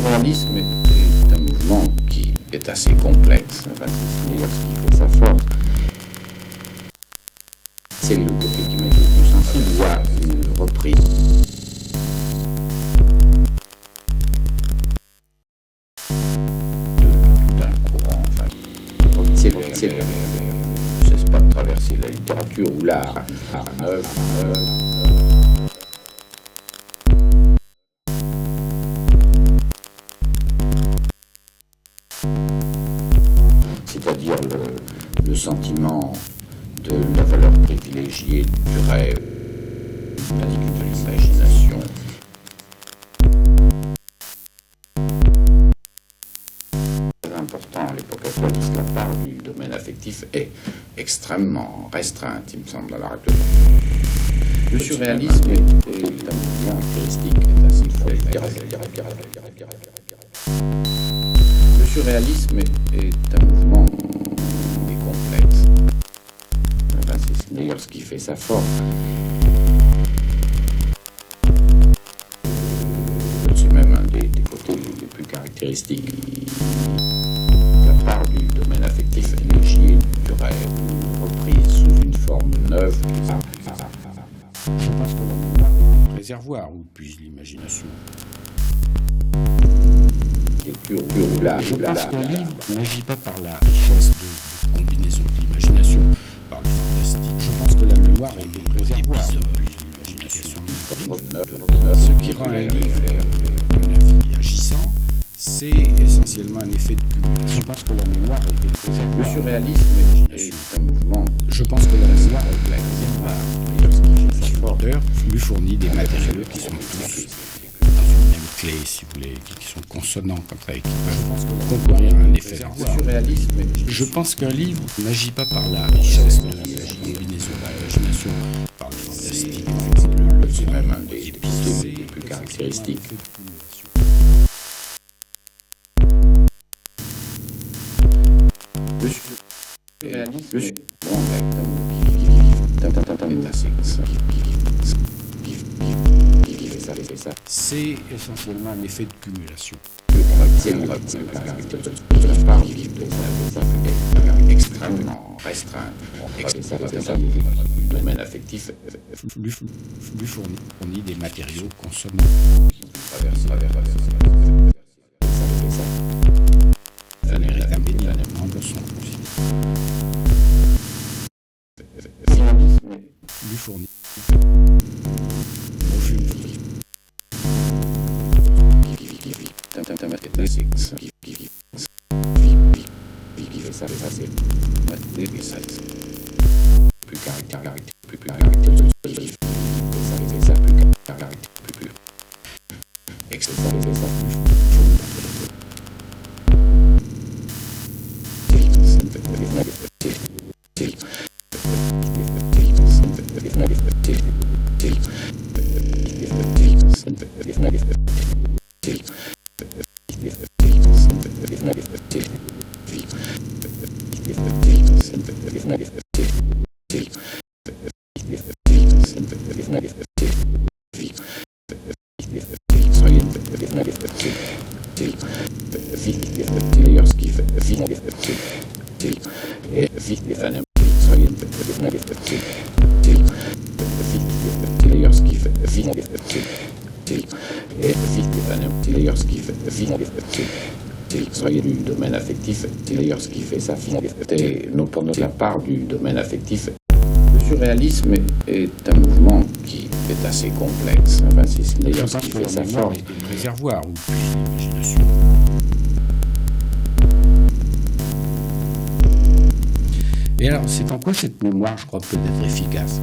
surréalisme est un mouvement qui est assez complexe. Enfin, c'est d'ailleurs ce qui fait sa force. C'est le côté qui m'est le plus sensible. Il y a une reprise d'un courant. Enfin, c'est ne cesse pas de traverser la littérature ou l'art. C'est-à-dire le sentiment de la valeur privilégiée du rêve, de l'imagination. Très important à l'époque actuelle, parce que la part du domaine affectif est extrêmement restreinte, il me semble, à l'heure actuelle. Le surréalisme est un mouvement caractéristique, est assez Le surréalisme est un mouvement complexe. Enfin, c'est d'ailleurs ce qui fait sa force. C'est même un des côtés les plus caractéristiques. La part du domaine affectif privilégié du rêve, reprise sous une forme neuve. Je pense que la mémoire est un réservoir où puise l'imagination. Je pense qu'un livre n'agit pas par la richesse de combinaison de l'imagination, par le fantastique. Je pense que la mémoire est un réservoir où puise l'imagination. Ce qui rend un livre un avis agissant, c'est essentiellement un effet de cumulation. Je pense que la mémoire est un réservoir. Le surréalisme est un mouvement. Je pense que la mémoire est un réservoir. L'auteur lui fournit des matériaux qui sont tous dans une même clé, si vous voulez, qui sont consonants comme ça et qui peuvent concourir à un effet. Je pense qu'un livre n'agit pas par la richesse de la combinaison de l'imagination, par le fantastique. C'est même un des épisodes les plus caractéristiques. C'est essentiellement un effet de cumulation. Extrêmement restreint. Le domaine affectif lui fournit des matériaux consonnants. Ça mérite un bénéfice de son lui fournit du domaine affectif, c'est d'ailleurs ce qui fait sa finalité. Pour la part du domaine affectif, le surréalisme est un mouvement qui est assez complexe. Enfin, c'est d'ailleurs ce qui fait sa force. C'est un réservoir où puise l'imagination. Et alors, c'est en quoi cette mémoire, je crois, peut être efficace ?